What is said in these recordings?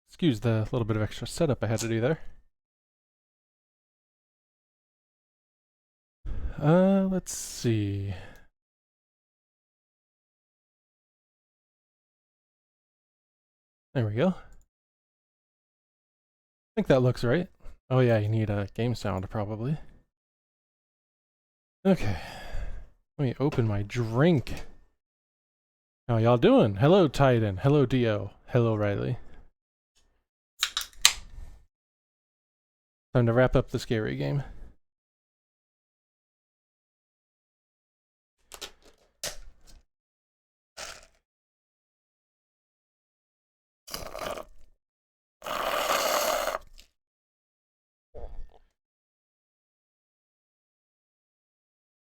Excuse the little bit of extra setup I had to do there. Let's see. There we go. I think that looks right. Oh yeah, you need a game sound probably. Okay. Let me open my drink. How y'all doing? Hello, Titan. Hello, Dio. Hello, Riley. Time to wrap up the scary game.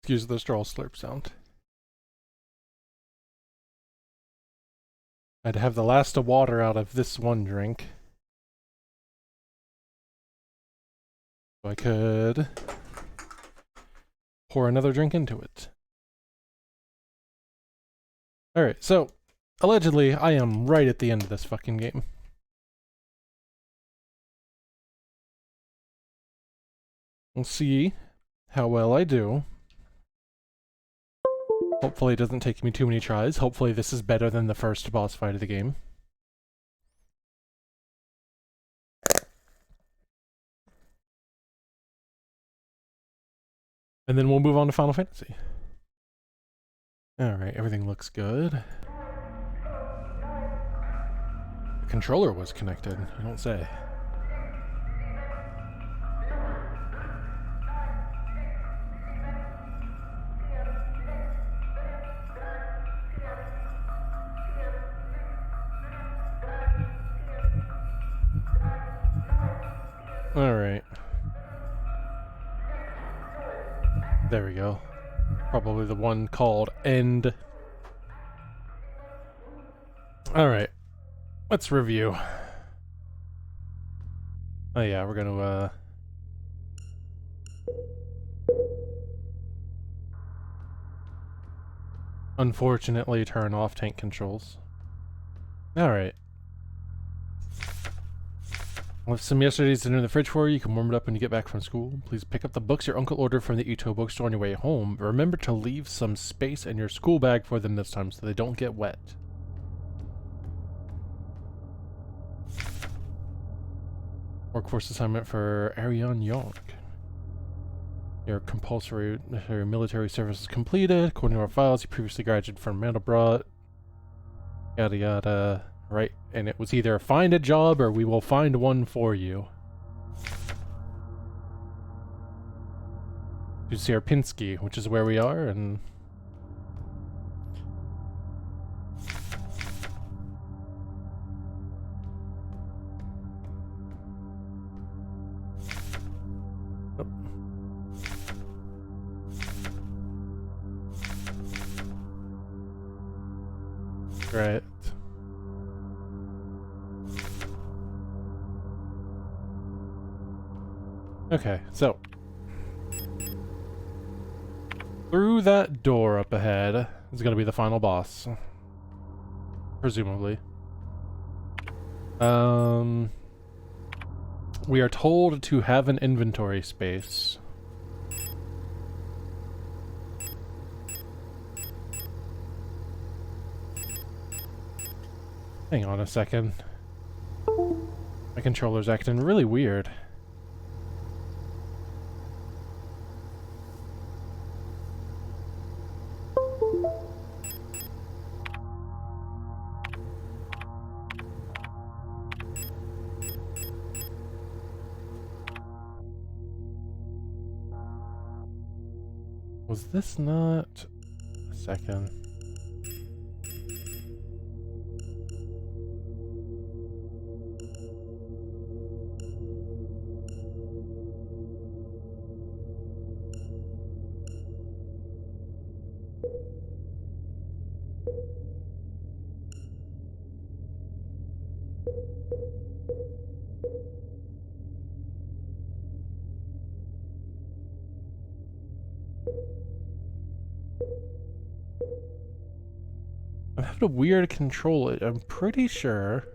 Excuse the straw slurp sound. I had to have the last of water out of this one drink. So I could pour another drink into it. Alright, so allegedly I am right at the end of this fucking game. We'll see how well I do. Hopefully it doesn't take me too many tries. Hopefully this is better than the first boss fight of the game. And then we'll move on to Final Fantasy. Alright, everything looks good. The controller was connected, you don't say. Alright. There we go. Probably the one called End. Alright. Let's review. Oh yeah, we're gonna, unfortunately turn off tank controls. Alright. Left some yesterday's dinner in the fridge for you. You can warm it up when you get back from school. Please pick up the books your uncle ordered from the Ito bookstore on your way home. Remember to leave some space in your school bag for them this time so they don't get wet. Workforce assignment for Ariane Yonk. Your compulsory military service is completed. According to our files, you previously graduated from Mandelbrot. Yada yada. Right, and it was either find a job or we will find one for you. To Sierpinski, which is where we are, and... Oh. Right. Okay, so through that door up ahead is going to be the final boss. Presumably. We are told to have an inventory space. Hang on a second. My controller's acting really weird. Was this not... a second. I have a weird control. I'm pretty sure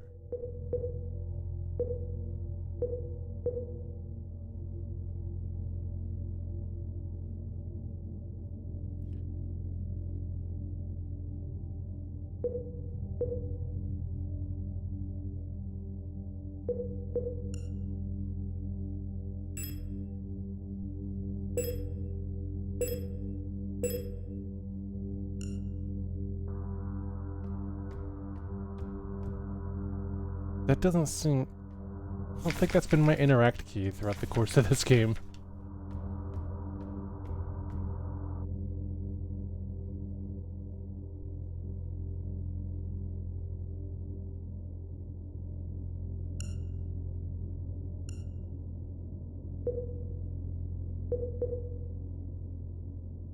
That doesn't seem... I don't think that's been my interact key throughout the course of this game.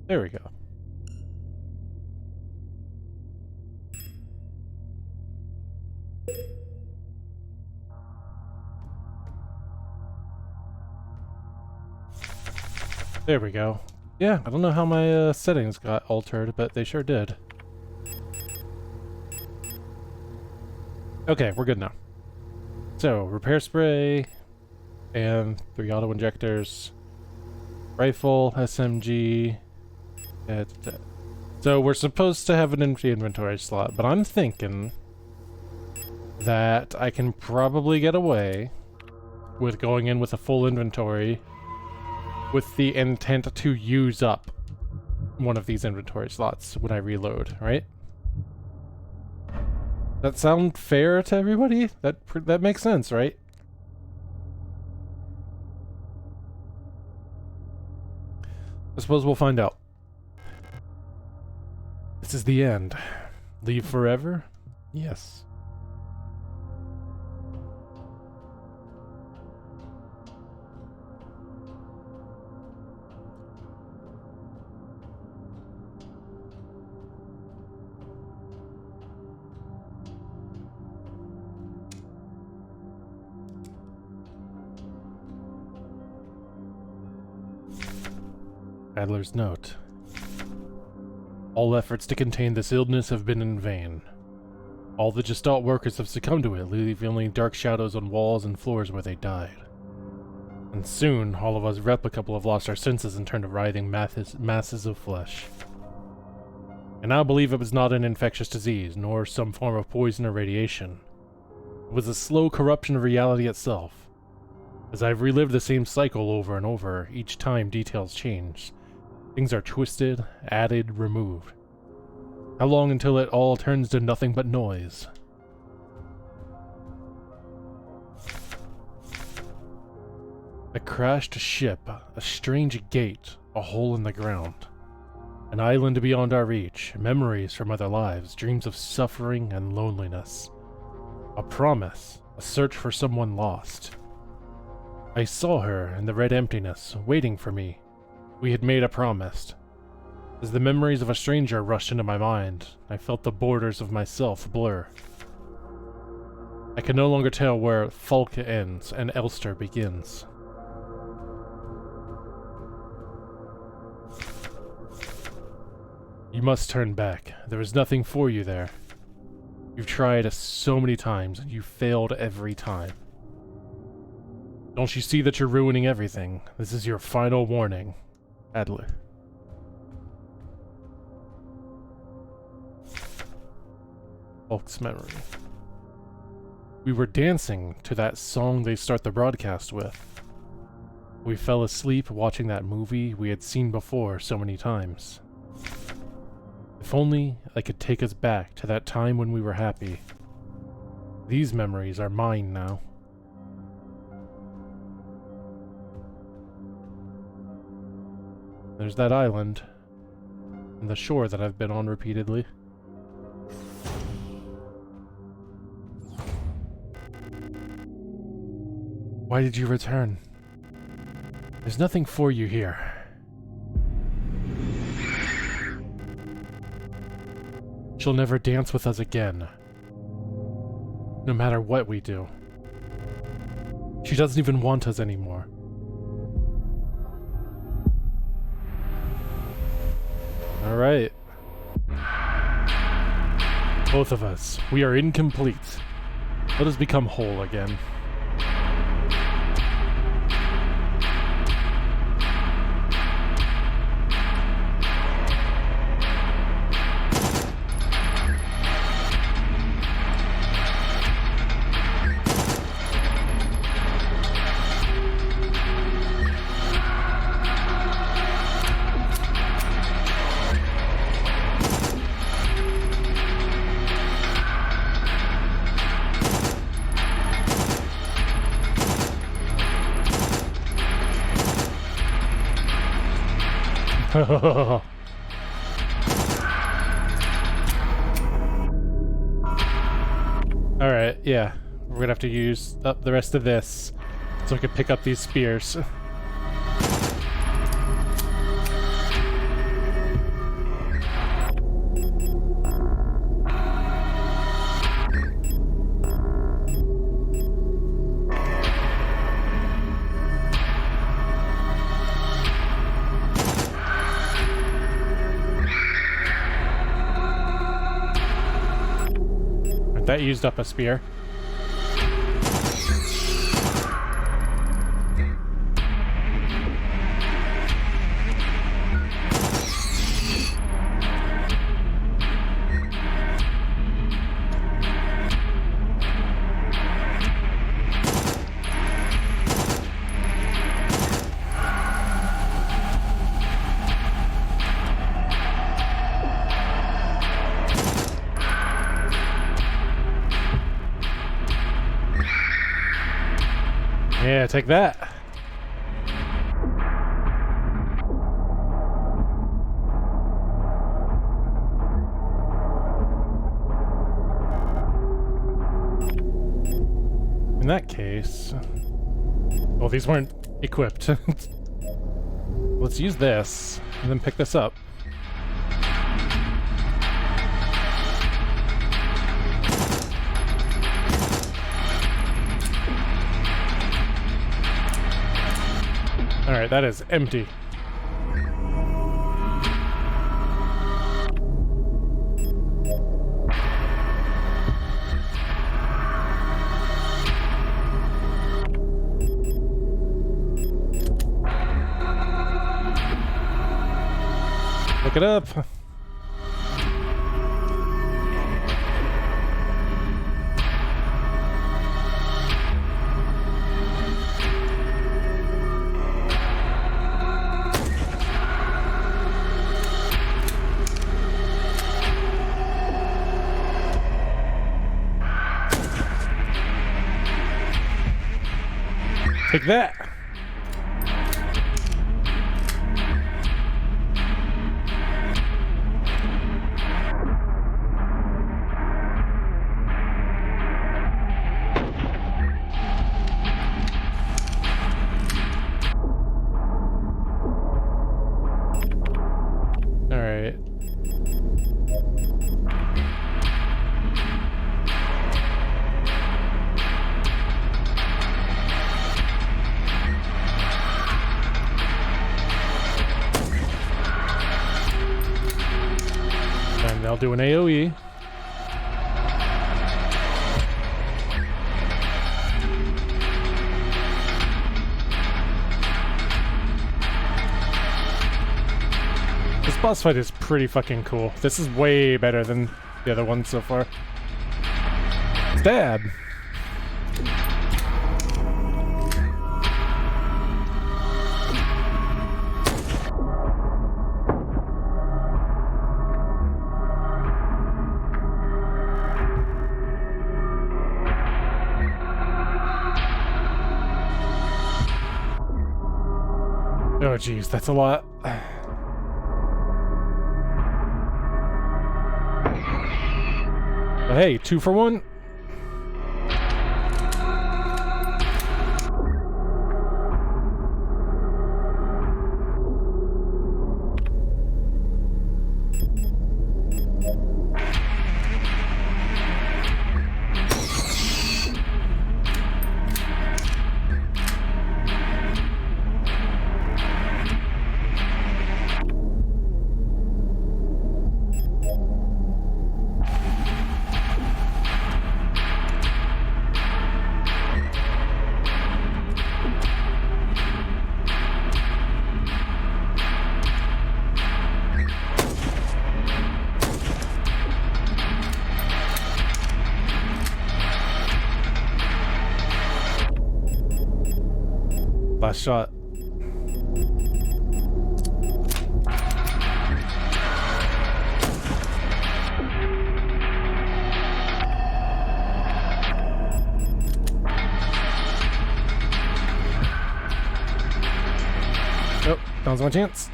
There we go. There we go. Yeah, I don't know how my settings got altered, but they sure did. Okay, we're good now. So, repair spray, and 3 auto injectors, rifle, SMG. So we're supposed to have an empty inventory slot, but I'm thinking that I can probably get away with going in with a full inventory with the intent to use up one of these inventory slots when I reload, right? That sound fair to everybody? That makes sense, right? I suppose we'll find out. This is the end. Leave forever? Yes. Adler's note. All efforts to contain this illness have been in vain. All the Gestalt workers have succumbed to it, leaving only dark shadows on walls and floors where they died. And soon, all of us replica will have lost our senses and turned to writhing masses of flesh. I now believe it was not an infectious disease, nor some form of poison or radiation. It was a slow corruption of reality itself. As I've relived the same cycle over and over, each time details change. Things are twisted, added, removed. How long until it all turns to nothing but noise? A crashed ship, a strange gate, a hole in the ground. An island beyond our reach, memories from other lives, dreams of suffering and loneliness. A promise, a search for someone lost. I saw her in the red emptiness, waiting for me. We had made a promise. As the memories of a stranger rushed into my mind, I felt the borders of myself blur. I can no longer tell where Falk ends and Elster begins. You must turn back. There is nothing for you there. You've tried so many times, and you failed every time. Don't you see that you're ruining everything? This is your final warning. Adler. Falk's memory. We were dancing to that song they start the broadcast with. We fell asleep watching that movie we had seen before so many times. If only I could take us back to that time when we were happy. These memories are mine now. There's that island, and the shore that I've been on repeatedly. Why did you return? There's nothing for you here. She'll never dance with us again. No matter what we do. She doesn't even want us anymore. Alright. Both of us. We are incomplete. Let us become whole again. Alright, yeah. We're gonna have to use up the rest of this so I can pick up these spears. That used up a spear. Yeah, take that. In that case... Well, these weren't equipped. Let's use this, and then pick this up. Alright, that is empty. Pick it up. Take that! Alright. And they'll do an AoE. This boss fight is pretty fucking cool. This is way better than the other ones so far. Stab! Oh geez, that's a lot. But hey, 2 for 1. Last shot. Oh, that was my chance.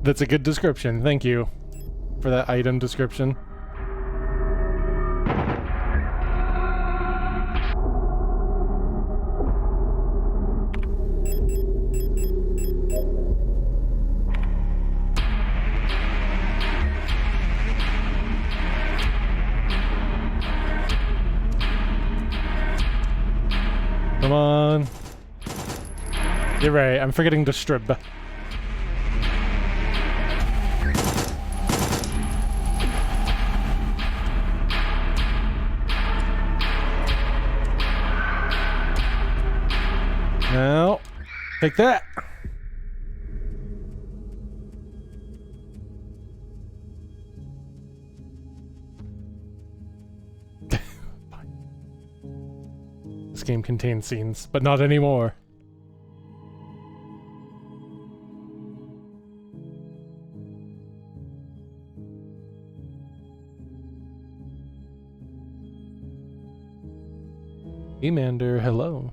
That's a good description. Thank you for that item description. Come on. You're right, I'm forgetting to strib. Now, take that. This game contains scenes, but not anymore. Emander, hello.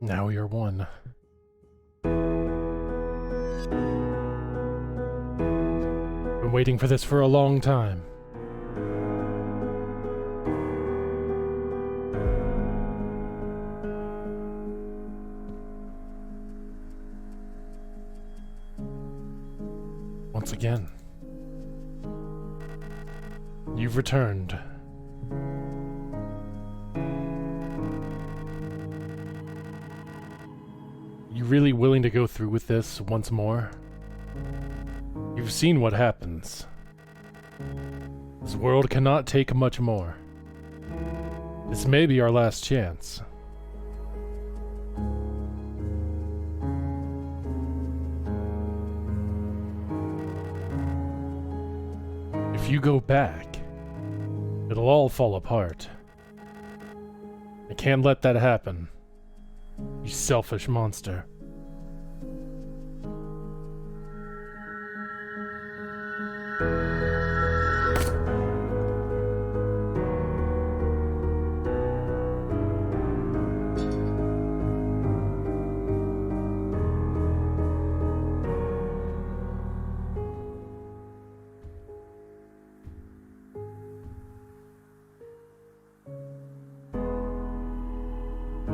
Now you're one. Been waiting for this for a long time. Once again, you've returned. You really willing to go through with this once more? You've seen what happens. This world cannot take much more. This may be our last chance. If you go back, it'll all fall apart. I can't let that happen. You selfish monster.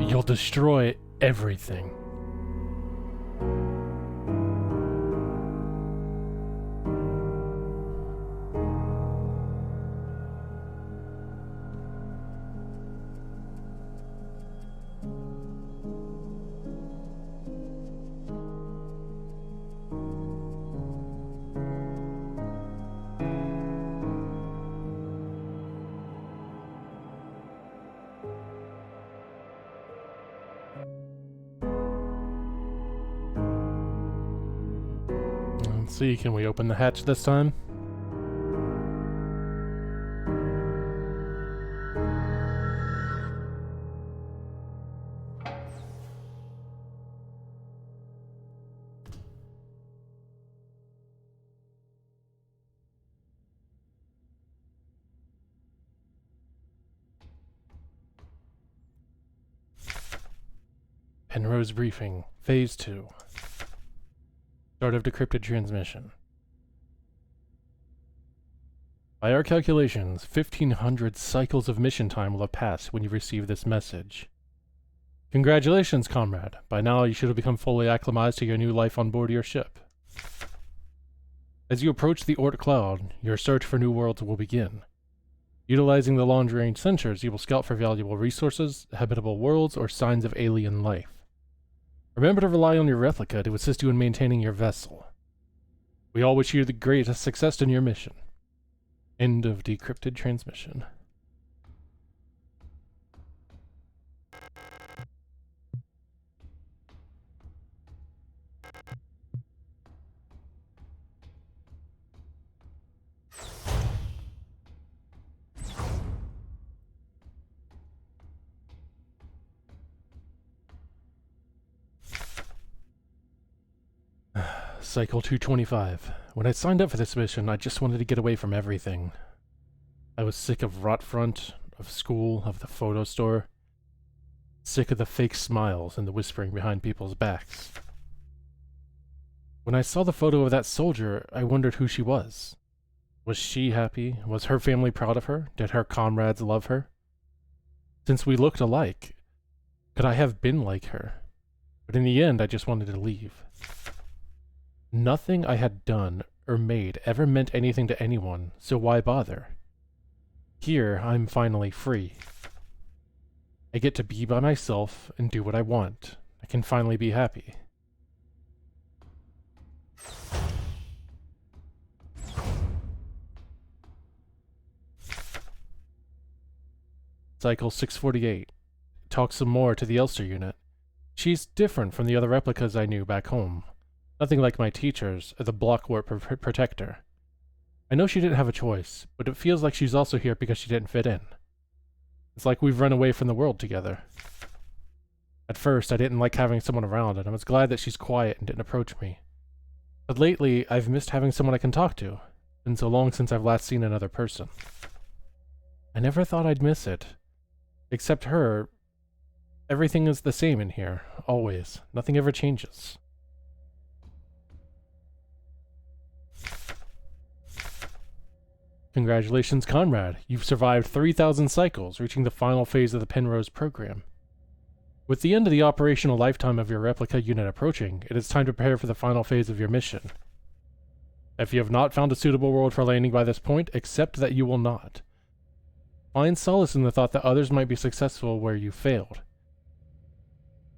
You'll destroy everything. Let's see, can we open the hatch this time? Penrose Briefing, Phase 2. Start of decrypted transmission. By our calculations, 1,500 cycles of mission time will have passed when you receive this message. Congratulations, comrade. By now you should have become fully acclimatized to your new life on board your ship. As you approach the Oort Cloud, your search for new worlds will begin. Utilizing the long-range sensors, you will scout for valuable resources, habitable worlds, or signs of alien life. Remember to rely on your replica to assist you in maintaining your vessel. We all wish you the greatest success in your mission. End of decrypted transmission. Cycle 225. When I signed up for this mission, I just wanted to get away from everything. I was sick of Rotfront, of school, of the photo store. Sick of the fake smiles and the whispering behind people's backs. When I saw the photo of that soldier, I wondered who she was. Was she happy? Was her family proud of her? Did her comrades love her? Since we looked alike, could I have been like her? But in the end, I just wanted to leave. Nothing I had done or made ever meant anything to anyone, so why bother? Here, I'm finally free. I get to be by myself and do what I want. I can finally be happy. Cycle 648. Talk some more to the Elster unit. She's different from the other replicas I knew back home. Nothing like my teachers, or the block warp protector. I know she didn't have a choice, but it feels like she's also here because she didn't fit in. It's like we've run away from the world together. At first, I didn't like having someone around, and I was glad that she's quiet and didn't approach me. But lately, I've missed having someone I can talk to. It's been so long since I've last seen another person. I never thought I'd miss it. Except her, everything is the same in here, always. Nothing ever changes. Congratulations, Conrad. You've survived 3,000 cycles, reaching the final phase of the Penrose program. With the end of the operational lifetime of your replica unit approaching, it is time to prepare for the final phase of your mission. If you have not found a suitable world for landing by this point, accept that you will not. Find solace in the thought that others might be successful where you failed.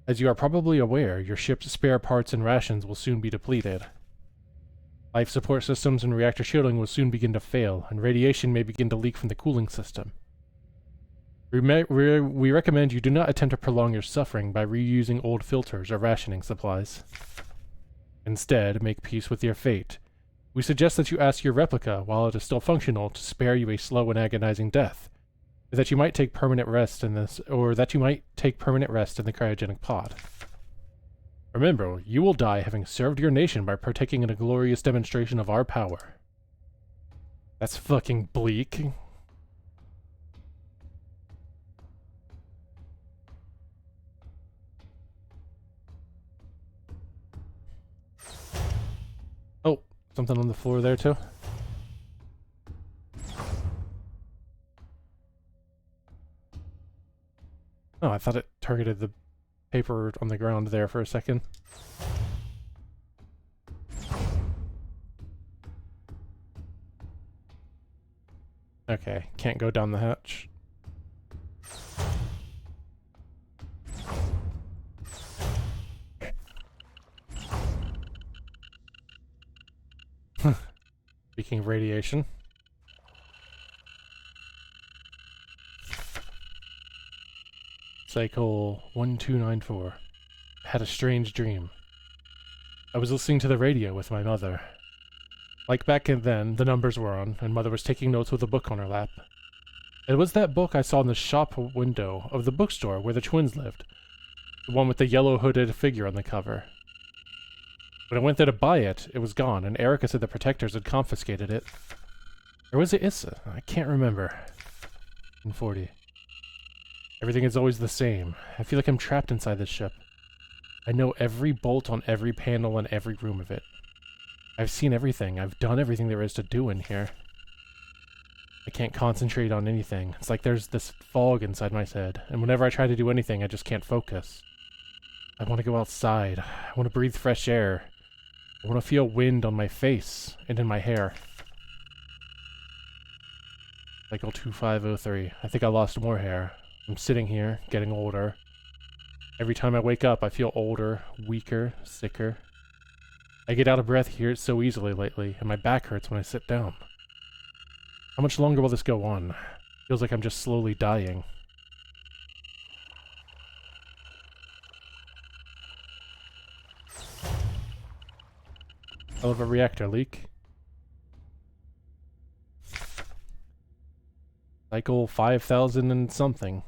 As you are probably aware, your ship's spare parts and rations will soon be depleted. Life support systems and reactor shielding will soon begin to fail, and radiation may begin to leak from the cooling system. We recommend you do not attempt to prolong your suffering by reusing old filters or rationing supplies. Instead, make peace with your fate. We suggest that you ask your replica, while it is still functional, to spare you a slow and agonizing death, or that you might take permanent rest in the cryogenic pod. Remember, you will die having served your nation by partaking in a glorious demonstration of our power. That's fucking bleak. Oh, something on the floor there too? Oh, I thought it targeted the paper on the ground there for a second. Okay, can't go down the hatch. Speaking of radiation. Cycle 1294. Had a strange dream. I was listening to the radio with my mother. Like back then, the numbers were on, and Mother was taking notes with a book on her lap. It was that book I saw in the shop window of the bookstore where the twins lived. The one with the yellow hooded figure on the cover. When I went there to buy it, it was gone, and Erica said the protectors had confiscated it. Or was it Issa? I can't remember. 40. Everything is always the same. I feel like I'm trapped inside this ship. I know every bolt on every panel in every room of it. I've seen everything. I've done everything there is to do in here. I can't concentrate on anything. It's like there's this fog inside my head, and whenever I try to do anything, I just can't focus. I want to go outside. I want to breathe fresh air. I want to feel wind on my face and in my hair. Cycle 2503. I think I lost more hair. I'm sitting here, getting older. Every time I wake up, I feel older, weaker, sicker. I get out of breath here so easily lately, and my back hurts when I sit down. How much longer will this go on? Feels like I'm just slowly dying. Hell of a reactor leak. Cycle 5,000 and something.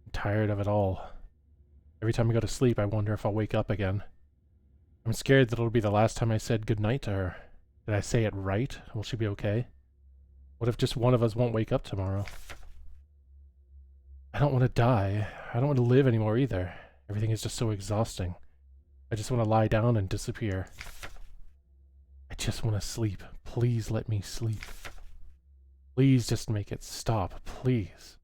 I'm tired of it all. Every time I go to sleep, I wonder if I'll wake up again. I'm scared that it'll be the last time I said goodnight to her. Did I say it right? Will she be okay? What if just one of us won't wake up tomorrow? I don't want to die. I don't want to live anymore either. Everything is just so exhausting. I just want to lie down and disappear. I just want to sleep. Please let me sleep. Please just make it stop. Please.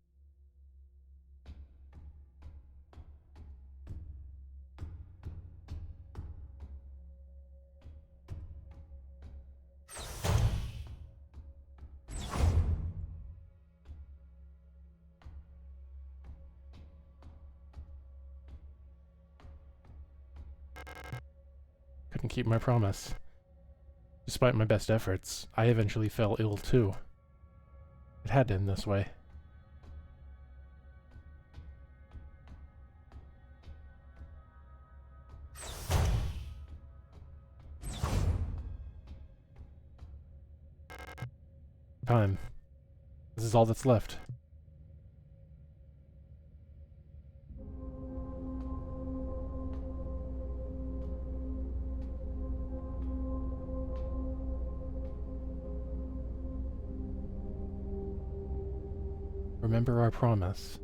Couldn't keep my promise. Despite my best efforts, I eventually fell ill too. It had to end this way. Time. This is all that's left. Remember our promise.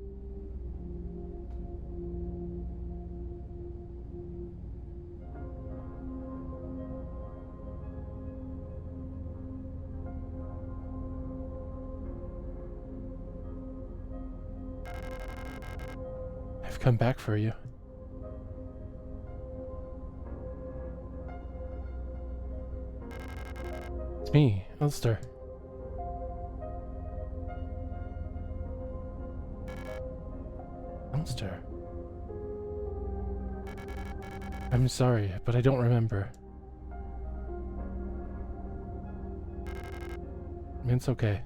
I've come back for you. It's me, Ulster. Ulster. I'm sorry, but I don't remember. It's okay.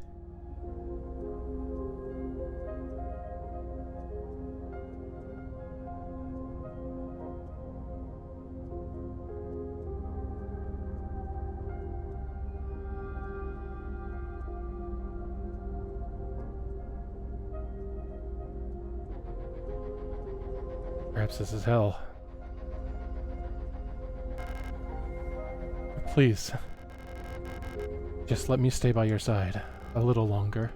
Perhaps this is hell. Please. Just let me stay by your side a little longer.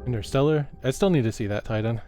Interstellar? I still need to see that, Titan.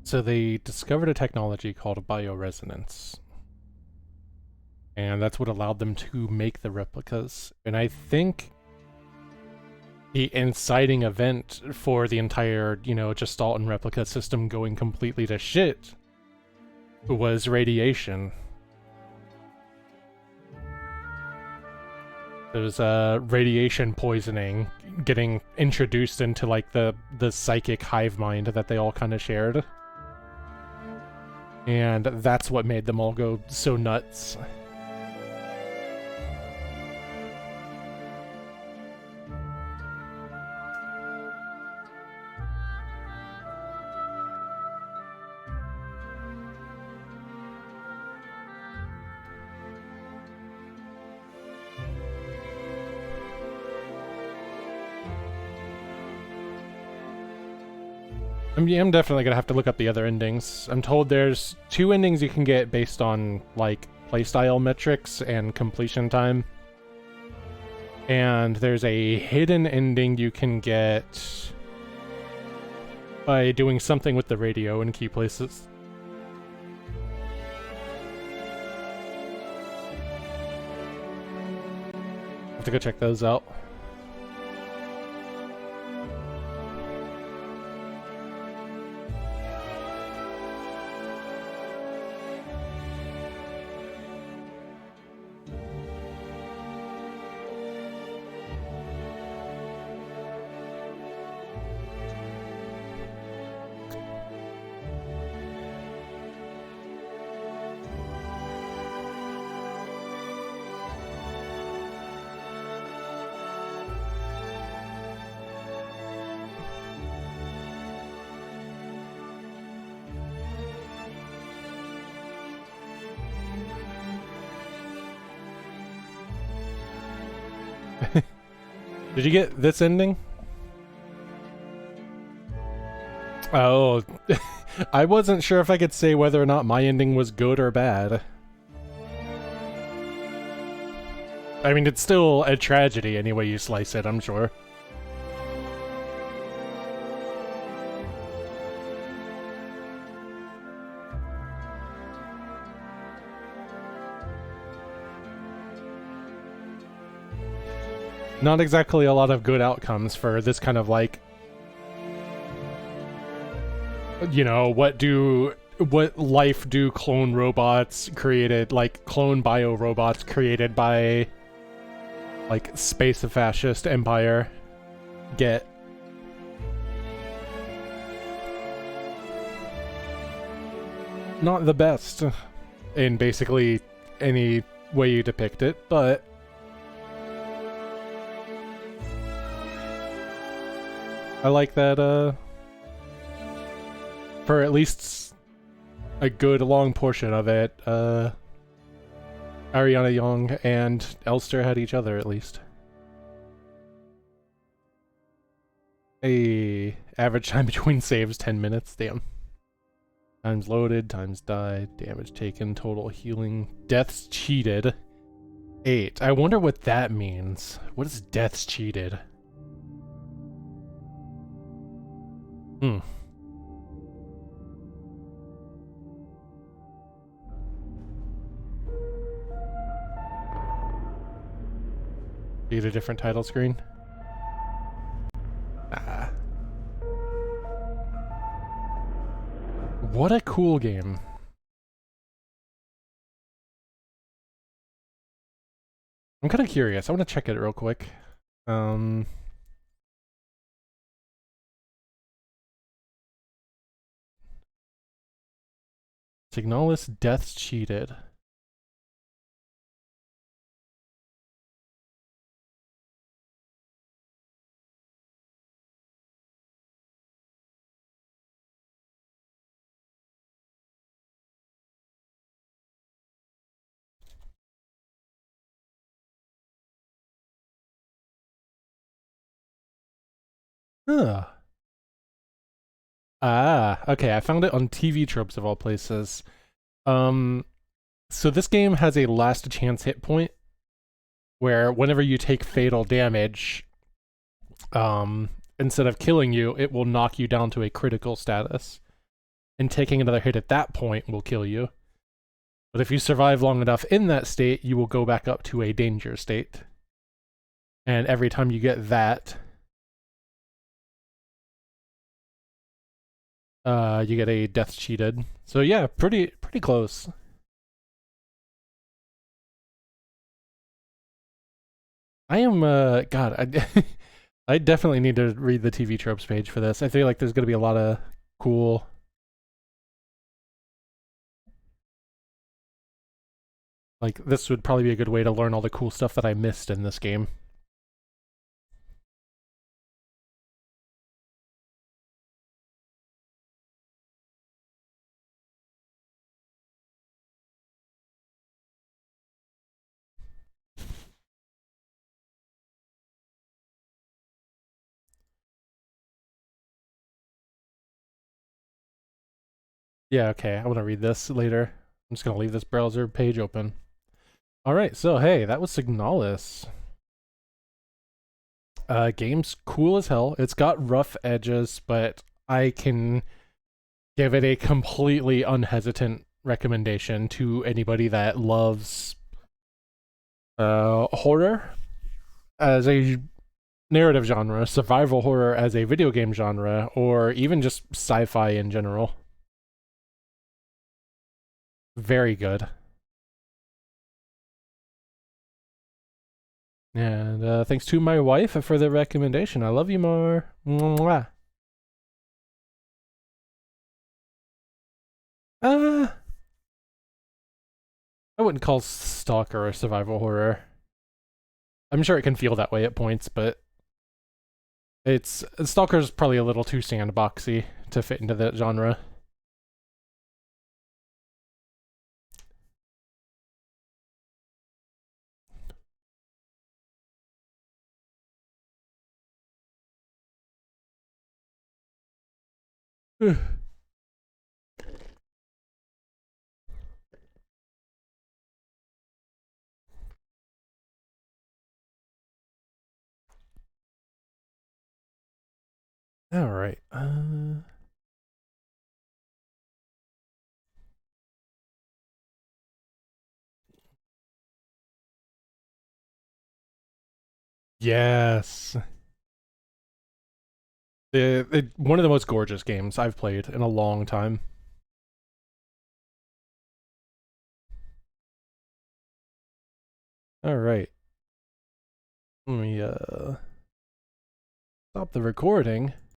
So they discovered a technology called bioresonance. And that's what allowed them to make the replicas. And I think the inciting event for the entire, Gestalt and replica system going completely to shit was radiation. There was radiation poisoning getting introduced into like the psychic hive mind that they all kind of shared. And that's what made them all go so nuts. I'm definitely gonna have to look up the other endings. I'm told there's 2 endings you can get based on, like, playstyle metrics and completion time. And there's a hidden ending you can get by doing something with the radio in key places. Have to go check those out. Did you get this ending? Oh, I wasn't sure if I could say whether or not my ending was good or bad. I mean, it's still a tragedy any way you slice it, I'm sure. Not exactly a lot of good outcomes for this kind of, like, you know, what life do clone robots created, like, clone bio robots created by, like, space fascist empire get? Not the best in basically any way you depict it, but I like that, for at least a good long portion of it, Ariana Young and Elster had each other, at least. Average time between saves, 10 minutes, damn. Times loaded, times died, damage taken, total healing, deaths cheated, 8. I wonder what that means. What is deaths cheated? Hmm. Get a different title screen? Ah. What a cool game. I'm kind of curious. I want to check it real quick. Signalis deaths cheated. Huh. Ah, okay, I found it on TV Tropes of all places. So this game has a last chance hit point where whenever you take fatal damage, instead of killing you, it will knock you down to a critical status. And taking another hit at that point will kill you. But if you survive long enough in that state, you will go back up to a danger state. And every time you get that, you get a death cheated. So yeah, pretty close. I am, God, I definitely need to read the TV Tropes page for this. I feel like there's going to be a lot of cool... Like, this would probably be a good way to learn all the cool stuff that I missed in this game. Yeah, okay, I want to read this later. I'm just going to leave this browser page open. All right, so hey, that was Signalis. Game's cool as hell. It's got rough edges, but I can give it a completely unhesitant recommendation to anybody that loves horror as a narrative genre, survival horror as a video game genre, or even just sci-fi in general. Very good. And thanks to my wife for the recommendation. I love you more. Mwah. I wouldn't call Stalker a survival horror. I'm sure it can feel that way at points, but Stalker's probably a little too sandboxy to fit into that genre. All right. Yes. One of the most gorgeous games I've played in a long time. All right. Let me stop the recording.